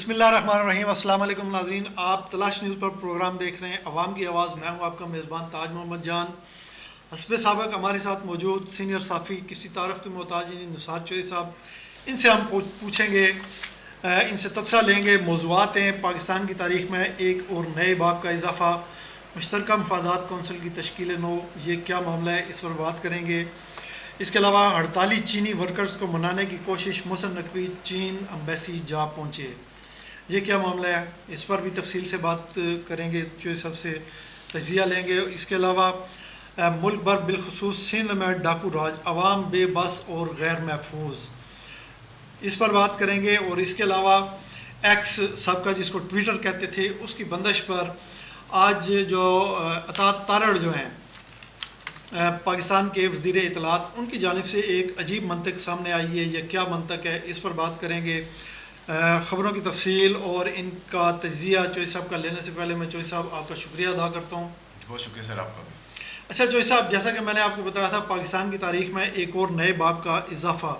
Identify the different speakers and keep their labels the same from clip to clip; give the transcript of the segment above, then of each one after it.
Speaker 1: बिस्मिल्लाहिर्रहमानिर्रहीम। अस्सलाम वालेकुम नाज़रीन, आप तलाश न्यूज़ पर प्रोग्राम देख रहे हैं अवाम की आवाज़। मैं हूं आपका मेज़बान ताज मोहम्मद जान। हस्बे साबिक़ हमारे साथ मौजूद सीनियर साफ़ी, किसी तारफ़ के मोहताज निसार चौधरी साहब। इनसे हम पूछेंगे, इनसे तबसरा लेंगे। मौज़ूआत हैं पाकिस्तान की तारीख़ में एक और नए बाब का इजाफ़ा, मुश्तरका मफादात कौंसिल की तश्कील नौ, ये क्या मामला है, इस पर बात करेंगे। इसके अलावा हड़ताली चीनी वर्कर्स को मनाने की कोशिश, मोहसिन नकवी चीन अम्बेसी जा पहुँचे, ये क्या मामला है, इस पर भी तफसील से बात करेंगे, जो सबसे तजिया लेंगे। इसके अलावा मुल्क भर बिलखसूस सिंध में डाकू राज, अवाम बेबस और गैर महफूज, इस पर बात करेंगे। और इसके अलावा एक्स सबका जिसको ट्विटर कहते थे, उसकी बंदिश पर आज जो अता तारड़ जो हैं पाकिस्तान के वज़ीर इत्तलात, उनकी जानिब से एक अजीब मंतक सामने आई है। यह क्या मंतक है, इस पर बात करेंगे। ख़बरों की तफसील और इनका तजिया चौधरी साहब का लेने से पहले मैं चौधरी साहब आपका शुक्रिया अदा करता हूँ।
Speaker 2: बहुत शुक्रिया सर आपका भी।
Speaker 1: अच्छा चौधरी साहब, जैसा कि मैंने आपको बताया था, पाकिस्तान की तारीख़ में एक और नए बाब का इजाफ़ा,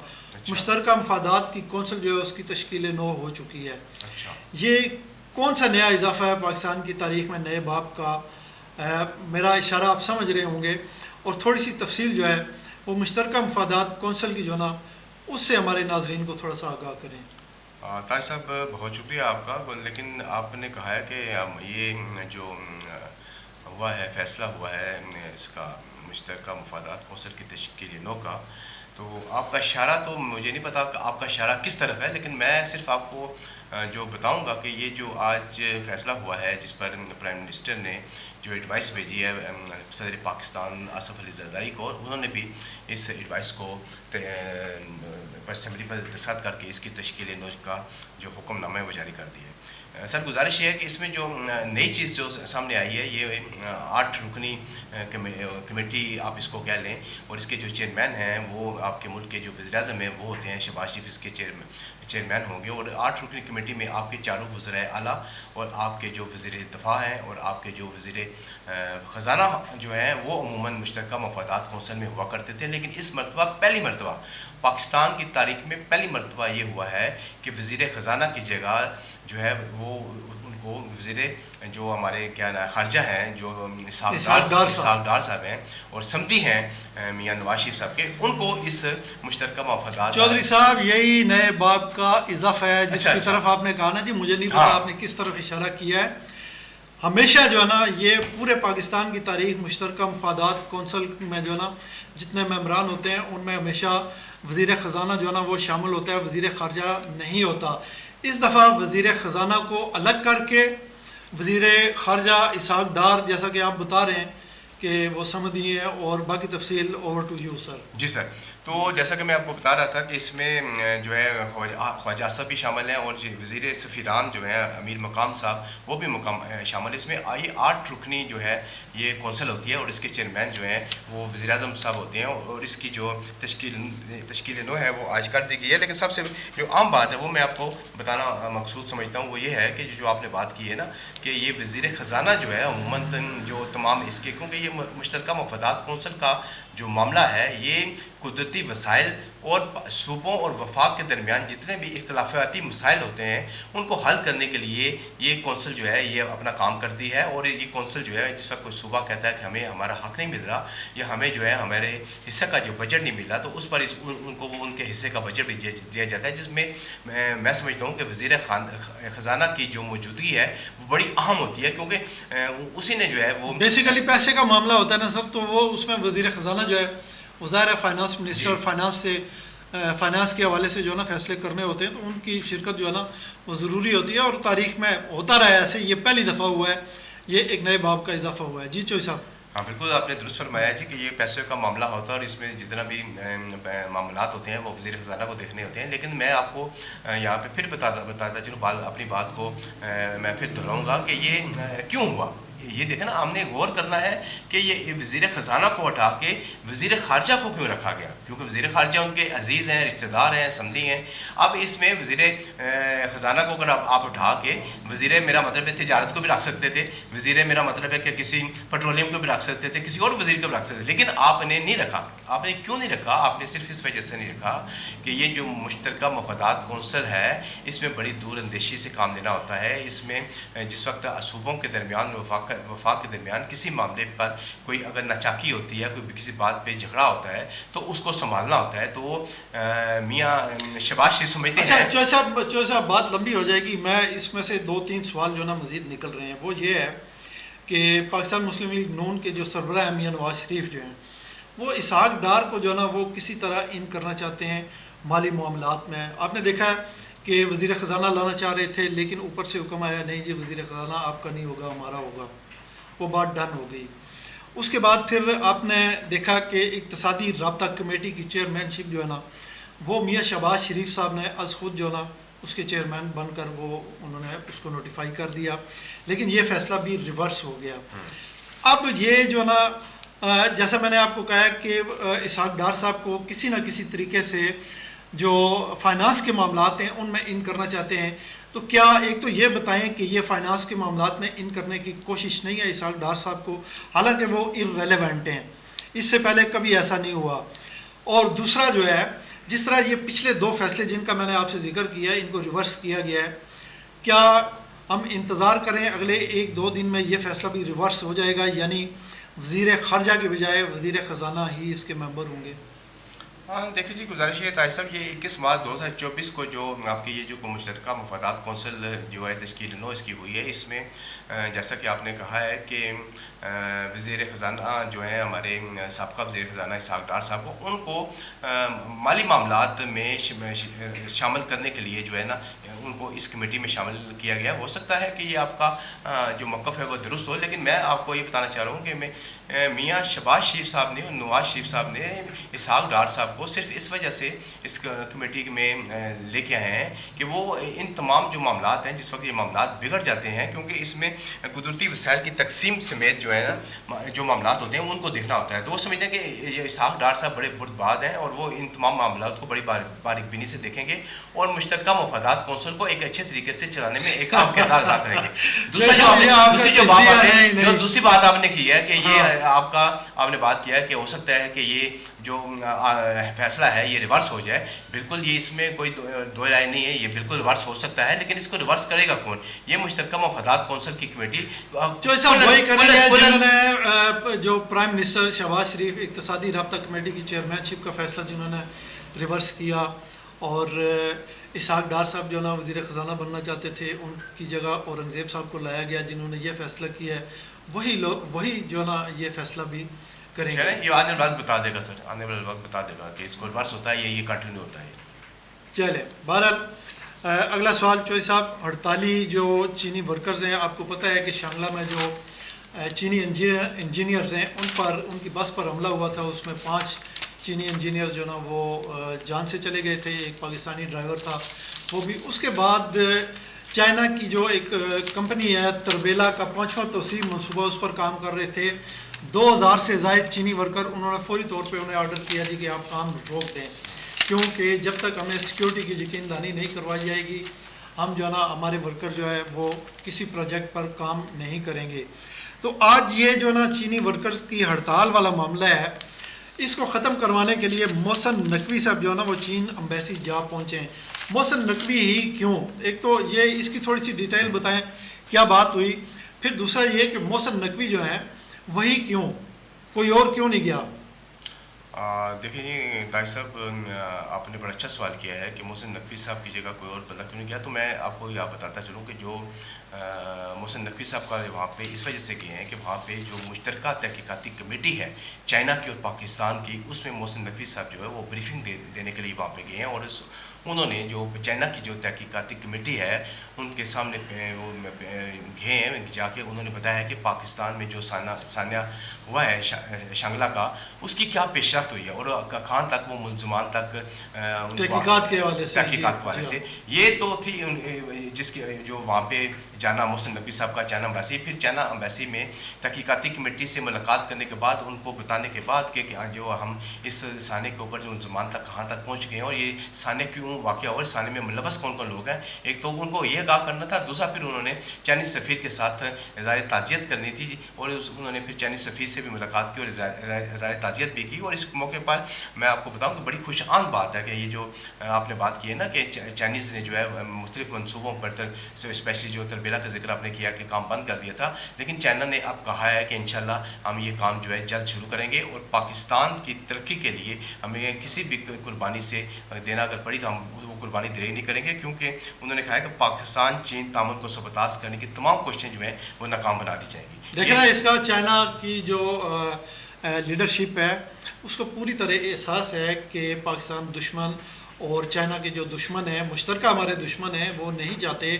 Speaker 1: मुश्तरका मफादात की कौंसिल जो है उसकी तश्कील नौ हो चुकी है।
Speaker 2: अच्छा,
Speaker 1: ये कौन सा नया इजाफ़ा है पाकिस्तान की तारीख़ में नए बाब का? मेरा इशारा आप समझ रहे होंगे, और थोड़ी सी तफसील जो है वो मुश्तरका मफादात कौंसिल की जो है ना, उससे हमारे नाज़रीन को थोड़ा सा आगाह करें।
Speaker 2: ताज साहब बहुत शुक्रिया आपका। लेकिन आपने कहा है कि ये जो हुआ है, फ़ैसला हुआ है इसका मुश्तरका मफादात कौंसिल की तश्कील नौ का, तो आपका इशारा तो मुझे नहीं पता कि आपका इशारा किस तरफ है, लेकिन मैं सिर्फ आपको जो बताऊंगा कि ये जो आज फ़ैसला हुआ है, जिस पर प्राइम मिनिस्टर ने जो एडवाइस भेजी है सदर पाकिस्तान आसिफ अली ज़रदारी को, और उन्होंने भी इस एडवाइस को असम्बली पर दस्तखत करके इसकी तश्कील नौ का जो हुक्मनामा है वो जारी कर दिया है। सर गुजारिश ये है कि इसमें जो नई चीज़ जो सामने आई है, ये 8 रुकनी कमेटी आप इसको कह लें, और इसके जो चेयरमैन हैं वो आपके मुल्क के जो वज़ीर-ए-आज़म हैं वो होते हैं, शहबाज शरीफ इसके चेयरमैन होंगे। और 8 रुकनी कमेटी में आपके चारों वज़राए आला और आपके जो वज़ीर दिफ़ा हैं और आपके जो वज़ीर ख़ज़ाना जो हैं वो अमूमन मुश्तरका मफादात कौंसिल में हुआ करते थे। लेकिन इस मरतबा पहली मरतबा पाकिस्तान की तारीख़ में पहली मरतबा ये हुआ है कि वज़ीर ख़ज़ाना की जगह जो है वो उनको वज़ीर जो हमारे क्या ना ख़ारजा हैं, जो इसहाक़ डार साहब हैं और समधी हैं मियाँ नवाज शरीफ साहब के, उनको इस मुश्तरका मफादात।
Speaker 1: चौधरी साहब, यही नए बाब का इजाफ़ा है जिसकी तरफ आपने कहा ना जी, मुझे नहीं पता आपने किस तरफ इशारा किया है। हमेशा जो है ना, ये पूरे पाकिस्तान की तारीख़ मुश्तरका मफादात कौंसिल में जो है ना जितने मेम्बरान होते हैं उनमें हमेशा वज़ीर ख़ज़ाना जो है ना वो शामिल होता है, वज़ीर ख़ारजा नहीं होता। इस दफ़ा वज़ीर ख़ज़ाना को अलग करके वज़ीर ख़ारजा इसहाक़ डार, जैसा कि आप बता रहे हैं कि वो समझी है, और बाकी तफसील ओवर टू यू सर।
Speaker 2: जी सर, तो जैसा कि मैं आपको बता रहा था कि इसमें जो है ख्वाजा साहब भी शामिल हैं, और वज़ीर सफ़ीरान जो है अमीर मकाम साहब वो भी शामिल है। इसमें ये 8 रुकनी जो है ये कौंसिल होती है, और इसके चेयरमैन जो हैं वो वज़ीर-ए-आज़म साहब होते हैं, और इसकी जो तश्कील नौ है वो आज कर दी गई है। लेकिन सबसे जो आम बात है वो मैं आपको बताना मकसूद समझता हूँ, वो ये है कि जो आपने बात की है ना कि ये वज़ीर ख़ज़ाना जो है अमूमन जो तमाम इसके, क्योंकि ये मुश्तरका मफादात कौंसिल का जो मामला है ये कुदरती वसाइल और सूबों और वफाक के दरमियान जितने भी इख्तलाफाती मसाइल होते हैं उनको हल करने के लिए ये कौंसिल जो है ये अपना काम करती है। और ये कौंसिल जो है जिस वक्त कोई सूबा कहता है कि हमें हमारा हक़ नहीं मिल रहा या हमें जो है हमारे हिस्से का जो बजट नहीं मिल रहा, तो उस पर उनको वो उनके हिस्से का बजट भी दिया जाता है, जिसमें मैं समझता हूँ कि वज़ीर ख़ज़ाना की जो मौजूदगी है वो बड़ी अहम होती है, क्योंकि उसी ने जो है वो
Speaker 1: बेसिकली पैसे का मामला होता है ना सर, तो वो उसमें वज़ीर ख़ज़ाना जो है ज़ाहिर है फाइनेंस मिनिस्टर फाइनेंस के हवाले से जो है ना फैसले करने होते हैं, तो उनकी शिरकत जो है ना वो ज़रूरी होती है, और तारीख़ में होता रहा है ऐसे। ये पहली दफ़ा हुआ है, ये एक नए बाब का इजाफ़ा हुआ है। जी चौधरी साहब।
Speaker 2: हाँ बिल्कुल, आपने दुरुस्त फरमाया जी कि ये पैसे का मामला होता है, और इसमें जितना भी मामलात होते हैं वो वज़ीर ख़ज़ाना को देखने होते हैं। लेकिन मैं आपको यहाँ पे फिर बताता चलूँ अपनी बात को मैं फिर दोहराऊँगा कि ये क्यों हुआ। ये देखें ना, हमने गौर करना है कि ये वज़ीर ख़जाना को हटा के वज़ीर ख़ारजा को क्यों रखा गया, क्योंकि वज़ीर ख़ारजा उनके अजीज़ हैं, रिश्तेदार हैं, समधी हैं। अब इसमें वज़ीर ख़जाना को अगर आप उठा के वज़ीर, मेरा मतलब है तिजारत को भी रख सकते थे, वज़ीर मेरा मतलब है कि किसी पेट्रोलियम को भी रख सकते थे, किसी और वज़ीर को भी रख सकते थे, लेकिन आपने नहीं रखा। आपने क्यों नहीं रखा? आपने सिर्फ इस वजह से नहीं रखा कि ये जो मुश्तरका मफादात कौंसिल है, इसमें बड़ी दूरअंदेशी से काम लेना होता है। इसमें जिस वक्त सूबों के दरमियान, वफाक के दरमियान किसी मामले पर कोई अगर नाचाकी होती है, कोई किसी बात पे झगड़ा होता है, तो उसको संभालना होता है। तो मियाँ शहबाज शरीफ समझते हैं।
Speaker 1: चौधरी साहब, बात लंबी हो जाएगी। मैं इसमें से 2-3 सवाल जो ना मज़ीद निकल रहे हैं, वो ये है कि पाकिस्तान मुस्लिम लीग नून के जो सरबराह हैं मियाँ नवाज शरीफ जो हैं, वो इसहाक डार को जो ना वो किसी तरह इन करना चाहते हैं माली मामलात में। आपने देखा है कि वज़ीर ख़जाना लाना चाह रहे थे, लेकिन ऊपर से हुक्म आया, नहीं जी वज़ीर ख़जाना आपका नहीं होगा, हमारा होगा। वो बात डन हो गई। उसके बाद फिर आपने देखा कि इक़्तिसादी राब्ता कमेटी की चेयरमैनशिप जो है ना, वो मियाँ शहबाज शरीफ साहब ने अज़ खुद जो ना उसके चेयरमैन बनकर वो उन्होंने उसको नोटिफाई कर दिया, लेकिन ये फ़ैसला भी रिवर्स हो गया। अब ये जो ना जैसा मैंने आपको कहा कि इसहाक डार साहब को किसी न किसी तरीके से जो फाइनेंस के मामलात हैं उनमें इन करना चाहते हैं, तो क्या एक तो ये बताएं कि ये फाइनेंस के मामलात में इन करने की कोशिश नहीं है इसहाक डार साहब को, हालांकि वो इररेलेवेंट हैं, इससे पहले कभी ऐसा नहीं हुआ। और दूसरा जो है, जिस तरह ये पिछले 2 फैसले जिनका मैंने आपसे जिक्र किया है, इनको रिवर्स किया गया है, क्या हम इंतज़ार करें अगले 1-2 दिन में ये फ़ैसला भी रिवर्स हो जाएगा, यानी वज़ीर ख़ारजा के बजाय वज़ीर ख़जाना ही इसके मेंबर होंगे?
Speaker 2: हाँ, देखिए जी, गुजारिश है ताहिर साहब, ये 21 मार्च 2024 को जो आपकी ये जो मुश्तरका मफादात कौंसिल जो है तश्कील नो इसकी हुई है, इसमें जैसा कि आपने कहा है कि वज़ीर ख़जाना जो है हमारे साबका वज़ीर ख़जाना इसहाक डार साहब को, उनको माली मामलात में शामिल करने के लिए जो है ना उनको इस कमेटी में शामिल किया गया। हो सकता है कि ये आपका जो मौक़िफ़ है वो दुरुस्त हो, लेकिन मैं आपको ये बताना चाह रहा हूँ कि मियाँ शहबाज शरीफ साहब ने और नवाज शरीफ साहब ने इसहाक डार साहब को सिर्फ इस वजह से इस कमेटी में लेके आए हैं कि वो इन तमाम जो मामलात हैं, जिस वक्त ये मामलात बिगड़ जाते हैं, क्योंकि इसमें कुदरती वसाइल की तकसीम समेत जो है ना जो मामलात होते हैं उनको देखना होता है। तो वो समझते हैं कि ये इसहाक डार साहब बड़े बुर्दबाद हैं और वो इन तमाम मामलात को बड़ी बारीकबीनी से देखेंगे और मुश्तरका मफादात कौंसिल को एक अच्छे तरीके से चलाने में एक अहम किरदार अदा करेंगे। दूसरी बात आपने की है कि ये आपने बात किया है कि हो सकता है कि ये जो फैसला है ये रिवर्स हो जाए। बिल्कुल, ये इसमें कोई दो राय नहीं है, ये बिल्कुल रिवर्स हो सकता है, लेकिन इसको रिवर्स करेगा कौन? ये मुश्तरका मफादात कौंसिल की कमेटी
Speaker 1: जो प्राइम मिनिस्टर शहबाज शरीफ इक़्तिसादी राब्ता कमेटी की चेयरमैनशिप का फैसला जिन्होंने रिवर्स किया और इसहाक डार साहब जो ना वज़ीर ख़जाना बनना चाहते थे, उनकी जगह औरंगज़ेब साहब को लाया गया जिन्होंने ये फैसला किया है, वही जो ना ये फैसला भी करेंगे।
Speaker 2: ये आने वाला वक्त बता देगा सर, आने वाला वक्त बता देगा कि इसको रिवर्स होता है या ये कंटिन्यू होता है।
Speaker 1: चले, बहरहाल अगला सवाल चौधरी साहब, हड़ताली जो चीनी वर्कर्स हैं, आपको पता है कि शांगला में जो चीनी इंजीनियर्स हैं उन पर, उनकी बस पर हमला हुआ था, उसमें 5 चीनी इंजीनियर्स जो ना वो जान से चले गए थे, एक पाकिस्तानी ड्राइवर था वो भी। उसके बाद चाइना की जो एक कंपनी है तरबेला का 5वां तोसी मनसूबा, उस पर काम कर रहे थे 2000 से ज़ायद चीनी वर्कर, उन्होंने फौरी तौर पे उन्हें ऑर्डर किया जी कि आप काम रोक दें, क्योंकि जब तक हमें सिक्योरिटी की यकीनदानी नहीं करवाई जाएगी हम जो है ना हमारे वर्कर जो है वो किसी प्रोजेक्ट पर काम नहीं करेंगे। तो आज ये जो ना चीनी वर्कर्स की हड़ताल वाला मामला है, इसको ख़त्म करवाने के लिए मोहसिन नकवी साहब जो है ना वो चीन एम्बेसी जा पहुँचे हैं। मोहसिन नकवी ही क्यों? एक तो ये इसकी थोड़ी सी डिटेल बताएं, क्या बात हुई, फिर दूसरा ये कि मोहसिन नकवी जो है वही क्यों, कोई और क्यों नहीं गया?
Speaker 2: देखिए जी ताहिर साहब, आपने बड़ा अच्छा सवाल किया है कि मोहसिन नकवी साहब की जगह कोई और बंदा क्यों नहीं गया। तो मैं आपको यह बताता चलूँ कि जो मोहसिन नकवी साहब का वहाँ पे इस वजह से गए हैं कि वहाँ पे जो मुश्तरका तहकीकाती कमेटी है चाइना की और पाकिस्तान की, उसमें मोहसिन नकवी साहब जो है वो ब्रीफिंग देने के लिए वहाँ पे गए हैं और उन्होंने जो चाइना की जो तहकीकाती कमेटी है उनके सामने वो गए हैं, जाके उन्होंने बताया कि पाकिस्तान में जो सान्या हुआ है शांगला का, उसकी क्या पेशरफ्त हुई है और कहाँ तक वो मुलजमान तक
Speaker 1: तहकीकात के हवाले
Speaker 2: से ये तो थी जिसकी जो वहाँ पे जाना मोहसिन नकवी साहब का चाइना अम्बेसी, फिर चाइना अम्बेसी में तहकीकाती कमेटी से मुलाकात करने के बाद उनको बताने के बाद कि जो हम इस साने के ऊपर जो मुलजमान तक कहाँ तक पहुँच गए हैं और ये साने क्यों वाक़या और साने में मुलवस कौन कौन लोग हैं, एक तो उनको ये आगाह करना था, दूसरा फिर उन्होंने चाइनीज़ सफ़ीर के साथ इज़हार ताज़ियत करनी थी और उन्होंने फिर चाइनीज़ सफ़ीर से भी मुलाकात की और इज़हार ताज़ियत भी की। और इस मौके पर मैं आपको बताऊँ कि बड़ी खुशआन बात है कि ये जो आपने बात की है ना कि चाइनीज़ ने जो है मुख्तलिफ मनसूबों पर स्पेशली जो तरबेला का जिक्र आपने किया कि काम बंद कर दिया था, लेकिन चाइना ने अब कहा है कि इंशाल्लाह हम ये काम जो है जल्द शुरू करेंगे और पाकिस्तान की तरक्की के लिए हमें किसी भी कुर्बानी से देना अगर पड़ी तो हम वो कुर्बानी देरी नहीं करेंगे, क्योंकि उन्होंने कहा है कि पाकिस्तान चीन तामुन को सबताज करने की तमाम कोशिशें जो हैं वो नाकाम बना दी जाएंगी।
Speaker 1: देखिए ना, इसका चाइना की जो लीडरशिप है उसको पूरी तरह एहसास है कि पाकिस्तान दुश्मन और चाइना के जो दुश्मन हैं, मुश्तरका हमारे दुश्मन हैं, वो नहीं चाहते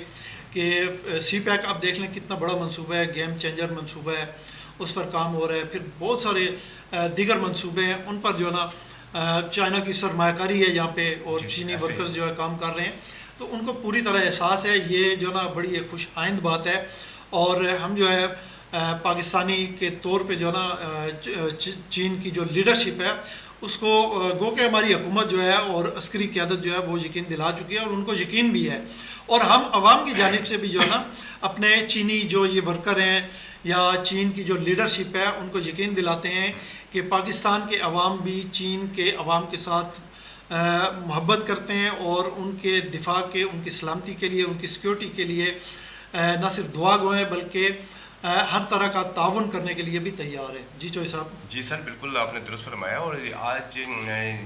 Speaker 1: कि सी पैक आप देख लें कितना बड़ा मंसूबा है, गेम चेंजर मंसूबा है, उस पर काम हो रहा है। फिर बहुत सारे दीगर मंसूबे हैं, उन पर जो है ना चाइना की सरमायाकारी है यहाँ पे और चीनी वर्कर्स जो है काम कर रहे हैं, तो उनको पूरी तरह एहसास है। ये जो ना बड़ी एक खुश आइंद बात है और हम जो है पाकिस्तानी के तौर पे जो ना चीन की जो लीडरशिप है उसको गो के हमारी हुकूमत जो है और अस्करी क़यादत जो है वो यकीन दिला चुकी है और उनको यकीन भी है। और हम आवाम की जानिब से भी जो है ना अपने चीनी जो ये वर्कर हैं या चीन की जो लीडरशिप है उनको यकीन दिलाते हैं कि पाकिस्तान के अवाम भी चीन के अवाम के साथ मोहब्बत करते हैं और उनके दिफा के, उनकी सलामती के लिए, उनकी सिक्योरिटी के लिए न सिर्फ दुआ गो हैं बल्कि हर तरह का ताउन करने के लिए भी तैयार है। जी चौधरी साहब।
Speaker 2: जी सर, बिल्कुल आपने दुरुस्त फरमाया। और आज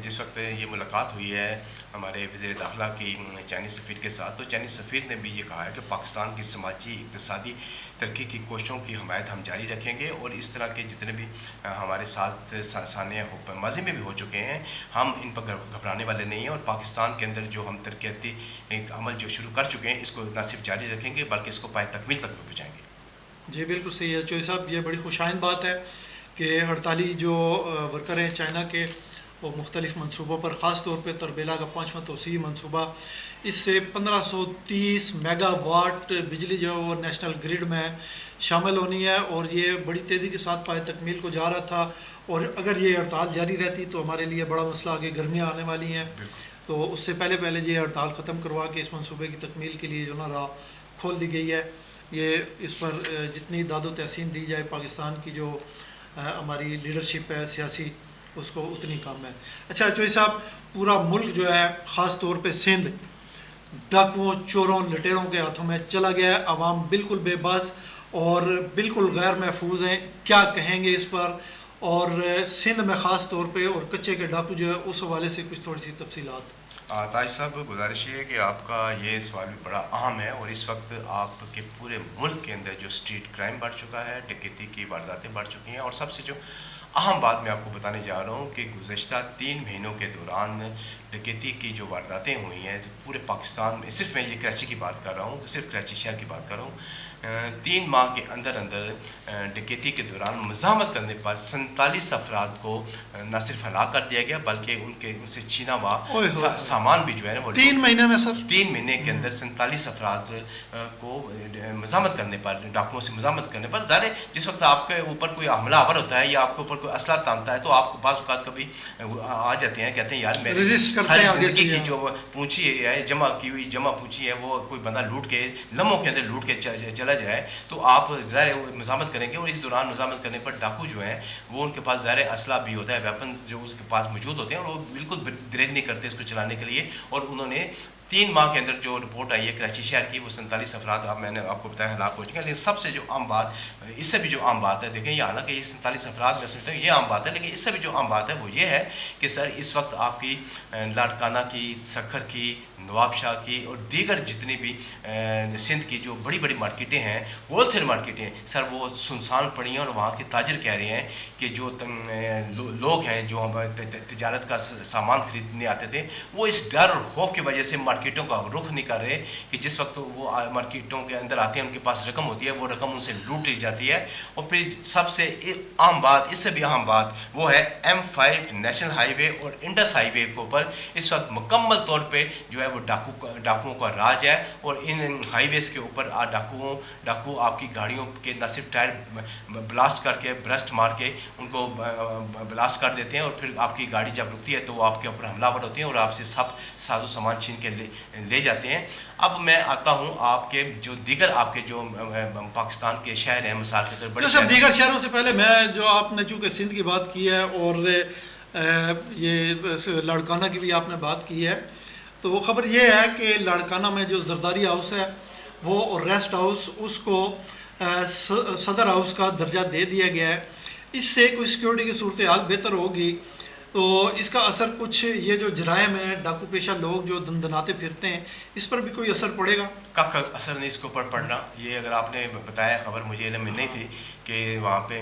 Speaker 2: जिस वक्त ये मुलाकात हुई है हमारे वज़ीर दाखिला की चाइनीज़ सफ़ीर के साथ, तो चाइनीज़ सफ़ीर ने भी ये कहा है कि पाकिस्तान की समाजी इक़्तिसादी तरक्की की कोशिशों की हमायत हम जारी रखेंगे और इस तरह के जितने भी हमारे साथ सानिया माजी में भी हो चुके हैं, हम इन पर घबराने वाले नहीं हैं और पाकिस्तान के अंदर जो हम तरक्याती एक अमल जो शुरू कर चुके हैं इसको न सिर्फ जारी रखेंगे बल्कि इसको पाए तकमील तक भी पहुँचाएँगे।
Speaker 1: जी बिल्कुल सही है चौधरी साहब, ये बड़ी खुशाइन बात है कि 48 जो वर्कर हैं चाइना के वो मुख्तलिफ़ मनसूबों पर, ख़ास तौर पर तरबेला का 5वां तोसी मनसूबा, इससे 1530 मेगावाट बिजली जो है वो नेशनल ग्रिड में शामिल होनी है और ये बड़ी तेज़ी के साथ पाए तकमील को जा रहा था। और अगर ये हड़ताल जारी रहती तो हमारे लिए बड़ा मसला, आगे गर्मियाँ आने वाली हैं, तो उससे पहले ये हड़ताल ख़त्म करवा के इस मनसूबे की तकमील के लिए जो ना राह खोल दी गई है। ये इस पर जितनी दादो तहसीन दी जाए पाकिस्तान की जो हमारी लीडरशिप है सियासी, उसको उतनी कम है। अच्छा चौधरी साहब, पूरा मुल्क जो है ख़ास तौर पे सिंध डाकुओं, चोरों, लटेरों के हाथों में चला गया है, आवाम बिल्कुल बेबस और बिल्कुल गैर महफूज हैं, क्या कहेंगे इस पर? और सिंध में ख़ास तौर पे और कच्चे के डाकू जो है उस हवाले से कुछ थोड़ी सी तफसीलात।
Speaker 2: ताज साहब, गुजारिश है कि आपका ये सवाल भी बड़ा अहम है और इस वक्त आपके पूरे मुल्क के अंदर जो स्ट्रीट क्राइम बढ़ चुका है, डकैती की वारदातें बढ़ चुकी हैं और सबसे जो अहम बात मैं आपको बताने जा रहा हूँ कि गुज़श्ता 3 महीनों के दौरान डकैती की जो वारदातें हुई हैं पूरे पाकिस्तान में, सिर्फ मैं ये कराची की बात कर रहा हूँ, सिर्फ कराची शहर की बात कर रहा हूँ, 3 माह के अंदर डकैती के दौरान मज़ाहमत करने पर 47 अफराद को न सिर्फ हलाक कर दिया गया बल्कि उनसे छीना हुआ सामान भी जो है ना वो
Speaker 1: 3 महीने में सर
Speaker 2: 3 महीने के अंदर 47 अफराद को मज़ाहमत करने पर, डाकुओं से मज़ाहमत करने पर, ज़ाहिर जिस वक्त आपके ऊपर कोई हमलावर होता है या आपके ऊपर कोई असला तानता है तो आपको बाज़ औक़ात कभी आ जाते हैं, कहते हैं यार मेरी सारी ज़िंदगी की जो पूंजी है, जमा की हुई जमा पूंजी है, वो कोई बंदा लूट के लम्हों के अंदर लूट के चला जाए तो आप ज़ाहिर मज़ाहमत करेंगे। और इस दौरान मज़ाहमत करने पर डाकू जो हैं वो उनके पास ज़ाहिर असला भी होता है, वेपन्स जो उसके पास मौजूद होते हैं और वो बिल्कुल दरेज नहीं करते इसको चलाने के लिए। और उन्होंने 3 माह के अंदर जो रिपोर्ट आई है कराची शहर की, वो 47 अफराद मैंने आपको बताया हलाक हो चुके हैं। लेकिन सबसे जो आम बात, इससे भी जो आम बात है, देखें ये हालांकि ये 47 अफराद मैं समझता हूँ ये आम बात है, लेकिन इससे भी जो आम बात है वो ये है कि सर इस वक्त आपकी लाड़काना की, सखर की, नवाबशाह की और दीगर जितनी भी सिंध की जो बड़ी बड़ी मार्केटें हैं, होलसेल मार्केटें हैं सर, वो सुनसान पड़ी हैं। और वहाँ के ताजर कह रहे हैं कि जो लोग हैं जो तिजारत का सामान खरीदने आते थे, वो इस डर और खौफ की वजह से मार्केटों का रुख नहीं कर रहे कि जिस वक्त वो मार्केटों के अंदर आते हैं उनके पास रकम होती है, वो रकम उनसे लूट ली जाती है। और फिर सबसे आम बात, इससे भी अहम बात वो है M5 नेशनल हाईवे और इंडस हाईवे के ऊपर इस वक्त मुकम्मल तौर पे जो है वो डाकुओं का राज है। और इन हाईवेज के ऊपर डाकू आपकी गाड़ियों के न सिर्फ टायर ब्लास्ट करके, ब्रस्ट मार के उनको ब्लास्ट कर देते हैं, और फिर आपकी गाड़ी जब रुकती है तो वो आपके ऊपर हमलावर होते हैं और आपसे सब साजो सामान छीन के ले जाते हैं। अब मैं आता हूँ आपके जो दीगर आपके जो पाकिस्तान के शहर हैं, मिसाल के तौर पर
Speaker 1: दीगर शहरों से पहले मैं जो आपने चूँकि सिंध की बात की है और ये लाड़काना की भी आपने बात की है, तो वो ख़बर ये है कि लाड़काना में जो जरदारी हाउस है वो रेस्ट हाउस, उसको सदर हाउस का दर्जा दे दिया गया है। इससे कोई सिक्योरिटी की सूरत हाल बेहतर होगी, तो इसका असर कुछ ये जो जराइम है, डाकू पेशा लोग जो दंदनाते फिरते हैं, इस पर भी कोई असर पड़ेगा?
Speaker 2: का असर नहीं इसके ऊपर पड़ना। ये अगर आपने बताया खबर मुझे इल्म में नहीं थी कि वहाँ पे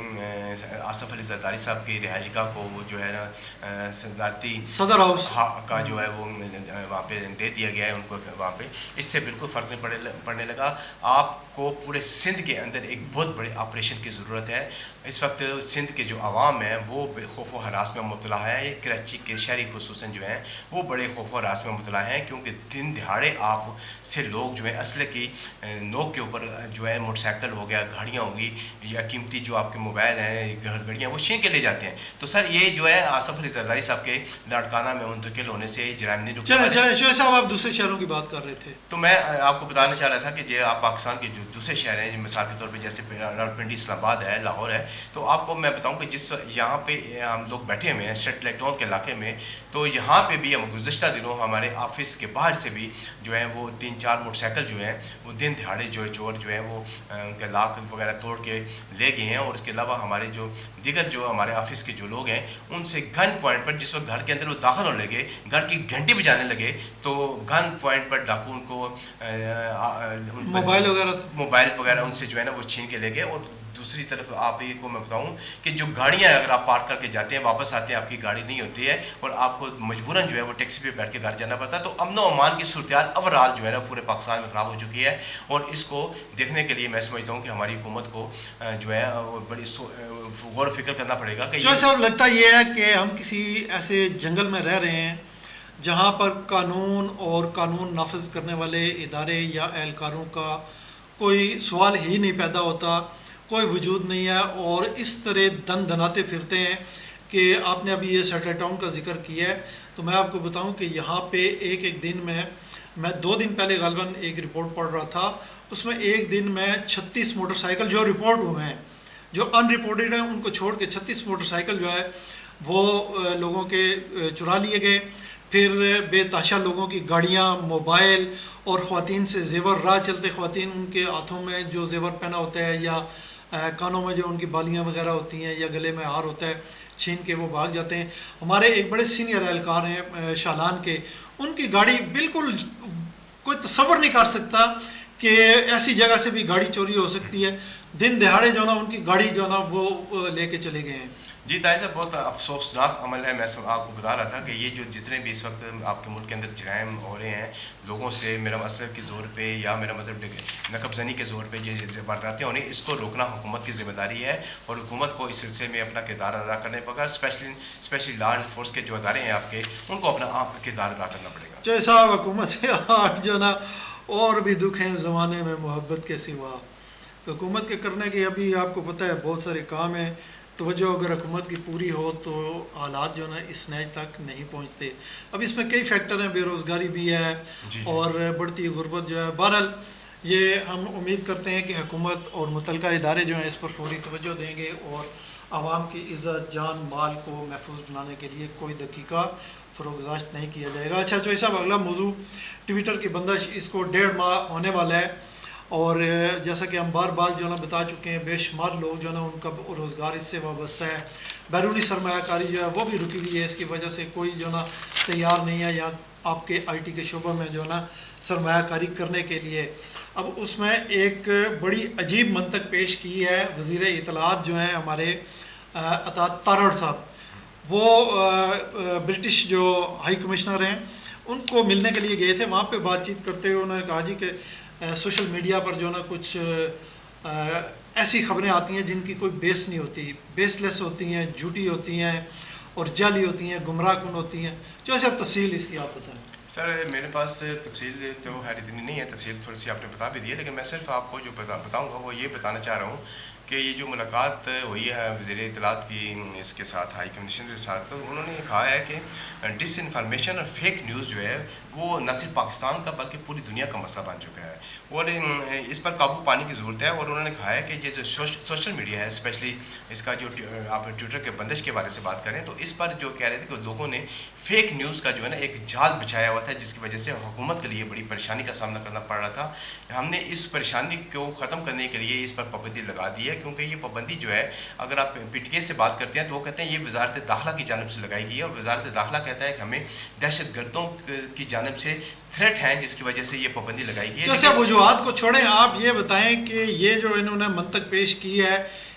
Speaker 2: आसफ अली जरदारी साहब की रिहाइश गाह को वो जो है ना
Speaker 1: सदर हाउस
Speaker 2: का जो है वो वहाँ पे दे दिया गया है उनको वहाँ पे। इससे बिल्कुल फ़र्क नहीं पड़ने लगा। आपको पूरे सिंध के अंदर एक बहुत बड़े ऑपरेशन की ज़रूरत है। इस वक्त सिंध के जो आवाम है वो खौफ व हरास में मुब्तला है। कराची के शहरी खुसूसन जो हैं वो बड़े खौफ व हरास में मुब्तला हैं, क्योंकि दिन दिहाड़े आप से लोग जो है असले की नोक के ऊपर जो है मोटरसाइकिल हो गया, गाड़ियाँ होंगी या कीमती जो आपके मोबाइल हैं, घड़ियाँ, वो छीन के ले जाते हैं। तो सर ये जो है आसफ अली जरदारी साहब के लाड़काना में मुंतकिल होने से जराइम नहीं रुके।
Speaker 1: चले शोएब साहब, आप दूसरे शहरों की बात कर रहे थे,
Speaker 2: तो मैं आपको बताना चाह रहा था कि जो आप पाकिस्तान के जो दूसरे शहर हैं, मिसाल के तौर पर जैसे रावलपिंडी, इस्लामाबाद है, लाहौर है, तो आपको मैं बताऊँ कि जिस यहाँ पे हम लोग बैठे हुए हैं सेटेलाइट टाउन के इलाके में, तो यहाँ पे भी हम गुज़श्ता दिनों हमारे ऑफिस के बाहर से भी जो है वो 3-4 मोटरसाइकिल जो हैं वो दिन दिहाड़े जो है चोर जो है वो उनके लाख वगैरह तोड़ के ले गए हैं। और उसके अलावा हमारे जो दीगर जो हमारे ऑफिस के जो लोग हैं उनसे गन पॉइंट पर, जिस वक्त घर के अंदर वो दाखिल होने लगे, घर की घंटी बजाने लगे, तो गन पॉइंट पर डाकू उनको मोबाइल वगैरह उनसे जो है ना वो छीन के ले गए। और दूसरी तरफ आप ये को मैं बताऊं कि जो गाड़ियां अगर आप पार्क करके जाते हैं, वापस आते हैं, आपकी गाड़ी नहीं होती है और आपको मजबूरन जो है वो टैक्सी पे बैठ के घर जाना पड़ता है। तो अमन व अमान की सूरत ओवरऑल जो है ना पूरे पाकिस्तान में ख़राब हो चुकी है। और इसको देखने के लिए मैं समझता हूँ कि हमारी हुकूमत को जो है बड़ी गौर फिक्र करना पड़ेगा कि
Speaker 1: साहब लगता ये है कि हम किसी ऐसे जंगल में रह रहे हैं जहाँ पर कानून और कानून नाफिज करने वाले इदारे या एहलकारों का कोई सवाल ही नहीं पैदा होता, कोई वजूद नहीं है, और इस तरह दन दनाते फिरते हैं कि आपने अभी ये सेटेलाइट टाउन का जिक्र किया है। तो मैं आपको बताऊं कि यहाँ पे एक दिन में, मैं 2 दिन पहले गालिबन एक रिपोर्ट पढ़ रहा था, उसमें एक दिन में 36 मोटरसाइकिल जो रिपोर्ट हुए हैं, जो अनरिपोर्टेड हैं उनको छोड़ के 36 मोटरसाइकिल जो है वो लोगों के चुरा लिए गए। फिर बेतहाशा लोगों की गाड़ियाँ, मोबाइल और ख़वातीन से जेवर, राह चलते ख़वातीन उनके हाथों में जो जेवर पहना होता है या कानों में जो उनकी बालियाँ वगैरह होती हैं या गले में हार होता है, छीन के वो भाग जाते हैं। हमारे एक बड़े सीनियर एहलकार हैं शालान के, उनकी गाड़ी बिल्कुल कोई तसव्वुर नहीं कर सकता कि ऐसी जगह से भी गाड़ी चोरी हो सकती है। दिन दिहाड़े जो ना उनकी गाड़ी जो ना वो लेके चले गए हैं।
Speaker 2: जी ताई साहब, बहुत अफसोसनाक अमल है। मैं आपको बता रहा था कि ये जो जितने भी इस वक्त आपके मुल्क के अंदर जराइम हो रहे हैं, लोगों से मेरा मसलब के ज़ोर पे या मेरा मतलब नकबजनी के ज़ोर पे ये वारदातें होनी, इसको रोकना हुकूमत की ज़िम्मेदारी है और हुकूमत को इस सिलसिले में अपना किरदार अदा करने पड़ेगा। स्पेशली लॉ एनफोर्स के जो अदारे हैं आपके, उनको अपना किरदार अदा करना पड़ेगा।
Speaker 1: चाहे साहब हुकूमत से आप जो ना और भी दुख हैं ज़माने में मोहब्बत के सिवा, तो हुकूमत के करने के अभी आपको पता है बहुत सारे काम हैं। तवज्जो अगर हुकूमत की पूरी हो तो हालात जो ना इस नैज तक नहीं पहुँचते। अब इसमें कई फैक्टर हैं, बेरोज़गारी भी है और बढ़ती गुर्बत जो है। बहरहाल ये हम उम्मीद करते हैं कि हुकूमत और मुतलका इदारे जो हैं इस पर फौरी तवज्जो देंगे और आवाम की इज़्ज़त, जान, माल को महफूज बनाने के लिए कोई दकीका फ़रोगज़ाश्त नहीं किया जाएगा। अच्छा चौधरी साहब, अगला मौजू ट्विटर की बंदिश, इसको 1.5 माह होने वाला है और जैसा कि हम बार बार जो है ना बता चुके हैं, बेशुमार लोग जो है ना उनका रोज़गार इससे वाबस्ता है। बैरूनी सरमायाकारी जो है वो भी रुकी हुई है, इसकी वजह से कोई जो है ना तैयार नहीं है या आपके IT के शोबे में जो है ना सरमायाकारी करने के लिए। अब उसमें एक बड़ी अजीब मंतक पेश की है वज़ीर इत्तलात जो हैं हमारे अता तारड़ साहब। वो ब्रिटिश जो हाई कमिश्नर हैं उनको मिलने के लिए गए थे। वहाँ पे बातचीत करते हुए उन्होंने कहा जी कि सोशल मीडिया पर जो है ना कुछ ऐसी खबरें आती हैं जिनकी कोई बेस नहीं होती, बेसलेस होती हैं, झूठी होती हैं और जाली होती हैं, गुमराह कुन होती हैं। जो सब तफसील इसकी आप बताएं।
Speaker 2: सर मेरे पास तफसील तो खैर इतनी नहीं है, तफसील थोड़ी सी आपने बता भी दी है, लेकिन मैं सिर्फ आपको जो बताऊँगा वो ये बताना चाह रहा हूँ कि ये जो मुलाकात हुई है वज़ीर इत्तलात की इसके साथ, हाई कमिश्नर के साथ, तो उन्होंने कहा है कि डिसइंफॉर्मेशन और फेक न्यूज़ जो है वो न सिर्फ पाकिस्तान का बल्कि पूरी दुनिया का मसला बन चुका है और इस पर काबू पाने की ज़रूरत है। और उन्होंने कहा है कि ये जो सोशल मीडिया है, स्पेशली इसका जो आप ट्विटर के बंदिश के बारे से बात करें, तो इस पर जो कह रहे थे कि लोगों ने फेक न्यूज़ का जो है ना एक जाल बिछाया हुआ था, जिसकी वजह से हुकूमत के लिए बड़ी परेशानी का सामना करना पड़ रहा था। हमने इस परेशानी को ख़त्म करने के लिए इस पर पाबंदी लगा दी है, क्योंकि ये पाबंदी जो है, अगर आप PTI से बात करते हैं तो वो कहते हैं ये वजारत दाखिला की जानिब से लगाई गई है और वजारत दाखिला कहता है कि हमें दहशत गर्दों की जानिब से थ्रेट हैं, जिसकी वजह से ये पाबंदी लगाई गई है।
Speaker 1: जैसे वजूहात को छोड़ें, आप ये बताएं कि ये जो इन्होंने मंतक पेश की है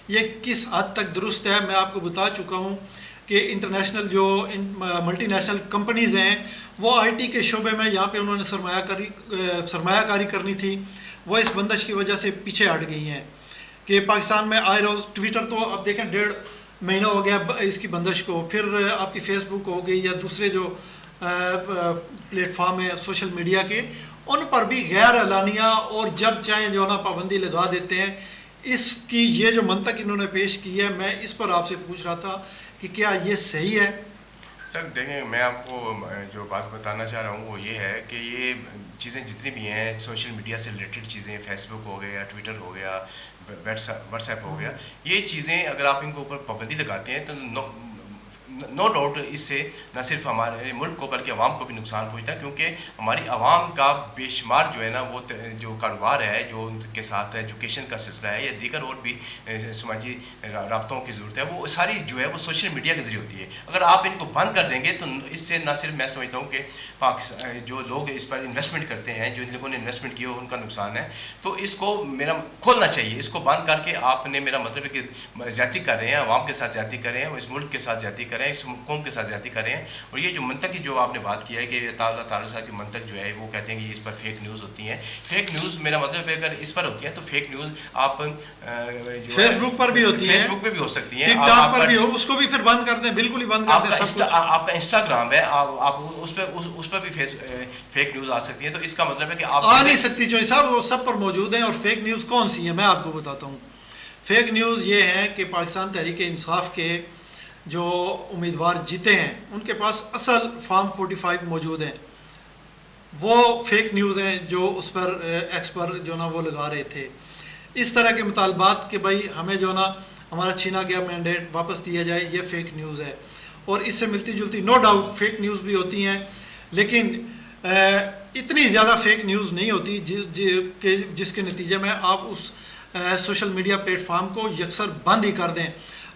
Speaker 1: ये किस हद तक दुरुस्त है। मैं आपको बता चुका हूँ कि इंटरनेशनल जो मल्टीनेशनल कंपनीज़ हैं वो IT के शोबे में यहाँ पे उन्होंने सरमायाकारी करनी थी, वो इस बंदिश की वजह से पीछे हट गई हैं कि पाकिस्तान में आए रोज़ ट्विटर तो अब देखें 1.5 महीना हो गया इसकी बंदिश को, फिर आपकी फेसबुक हो गई या दूसरे जो प्लेटफॉर्म है सोशल मीडिया के, उन पर भी गैर एलानिया और जब चाहे जो ना पाबंदी लगा देते हैं। इसकी ये जो मंतक इन्होंने पेश की है, मैं इस पर आपसे पूछ रहा था कि क्या ये सही है?
Speaker 2: सर देखें, मैं आपको जो बात बताना चाह रहा हूँ वो ये है कि ये चीज़ें जितनी भी हैं सोशल मीडिया से रिलेटेड चीज़ें, फेसबुक हो गया, ट्विटर हो गया, व्हाट्सएप हो गया, ये चीज़ें अगर आप इनके ऊपर पाबंदी लगाते हैं तो नो डाउट इससे न सिर्फ हमारे मुल्क को बल्कि आवाम को भी नुकसान पहुँचता है, क्योंकि हमारी आवाम का बेशुमार जो है ना वो जो कारोबार है, जो उनके साथ एजुकेशन का सिलसिला है या दीगर और भी समाजी राब्तों की ज़रूरत है, वो सारी जो है वो सोशल मीडिया के ज़रिए होती है। अगर आप इनको बंद कर देंगे तो इससे न सिर्फ मैं समझता हूँ कि पाकिस्तान जो लोग इस पर इन्वेस्टमेंट करते हैं, जो लोगों ने इन्वेस्टमेंट किया उनका नुकसान है, तो इसको मेरा खोलना चाहिए। इसको बंद करके आपने, मेरा मतलब है कि ज़्यादती कर रहे हैं, आवाम के साथ ज़्यादती कर रहे हैं, इस मुल्क के साथ ज़्यादती कर रहे हैं, इस कौम के साथ ज़्यादती कर रहे हैं। और ये जो मंतक की जो आपने बात की है कि तारड़ साहब की मंतक जो है वो कहते हैं कि इस पर फेक न्यूज़ होती है। फेक न्यूज़ मेरा मतलब है अगर इस पर होती है तो फेक न्यूज़ आप
Speaker 1: फेसबुक पर भी होती है,
Speaker 2: फेसबुक पे भी हो सकती है,
Speaker 1: टिकटॉक पर भी हो, उसको भी फिर बंद कर दें, बिल्कुल ही बंद कर दें।
Speaker 2: आपका इंस्टाग्राम है, आप उस पर भी फेक न्यूज़ आ सकती है, तो इसका मतलब है कि आप
Speaker 1: आ नहीं सकती चौधरी साहब, वो सब पर मौजूद हैं। और फेक न्यूज़ कौन सी है मैं आपको बताता हूँ। फेक न्यूज़ ये है कि पाकिस्तान तहरीक इंसाफ के जो उम्मीदवार जीते हैं उनके पास असल फॉर्म 45 मौजूद हैं, वो फेक न्यूज़ हैं जो उस पर एक्स पर जो ना वो लगा रहे थे। इस तरह के मुतालबात कि भाई हमें जो ना हमारा छीना गया मैंडेट वापस दिया जाए, ये फेक न्यूज़ है। और इससे मिलती जुलती नो डाउट फेक न्यूज़ भी होती हैं, लेकिन इतनी ज़्यादा फेक न्यूज़ नहीं होती जिसके नतीजे में आप उस सोशल मीडिया प्लेटफॉर्म को यकसर बंद ही कर दें।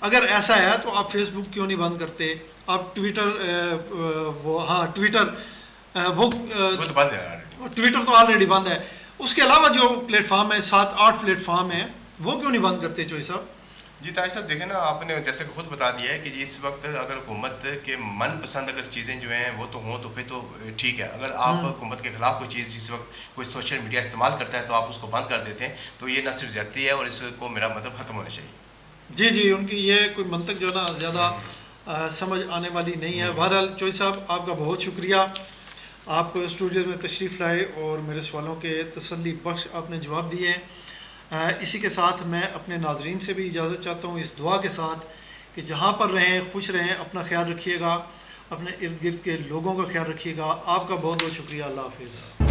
Speaker 1: अगर ऐसा है तो आप फेसबुक क्यों नहीं बंद करते? आप ट्विटर ट्विटर वो
Speaker 2: तो बंद है,
Speaker 1: ट्विटर तो ऑलरेडी बंद है। उसके अलावा जो प्लेटफॉर्म है 7-8 प्लेटफॉर्म है, वो क्यों नहीं बंद करते चौधरी साहब?
Speaker 2: जी ताहिर साहब देखें ना, आपने जैसे खुद बता दिया है कि इस वक्त अगर हुकूमत के मनपसंद अगर चीज़ें जो हैं वो तो हों तो फिर तो ठीक है। अगर आप हुकूमत के खिलाफ कोई चीज़ जिस वक्त कोई सोशल मीडिया इस्तेमाल करता है तो आप उसको बंद कर देते हैं, तो ये न सिर्फ ज़्यादती है और इसको मेरा मतलब ख़त्म होना चाहिए।
Speaker 1: जी जी, उनकी ये कोई मंतक जो ना ज़्यादा समझ आने वाली नहीं है। बहरहाल चौधरी साहब आपका बहुत शुक्रिया, आप स्टूडियो में तशरीफ़ लाए और मेरे सवालों के तसल्ली बख्श आपने जवाब दिए हैं। इसी के साथ मैं अपने नाजरीन से भी इजाज़त चाहता हूँ, इस दुआ के साथ कि जहाँ पर रहें खुश रहें, अपना ख्याल रखिएगा, अपने इर्द गिर्द के लोगों का ख्याल रखिएगा। आपका बहुत बहुत शुक्रिया। अल्लाह हाफिज़।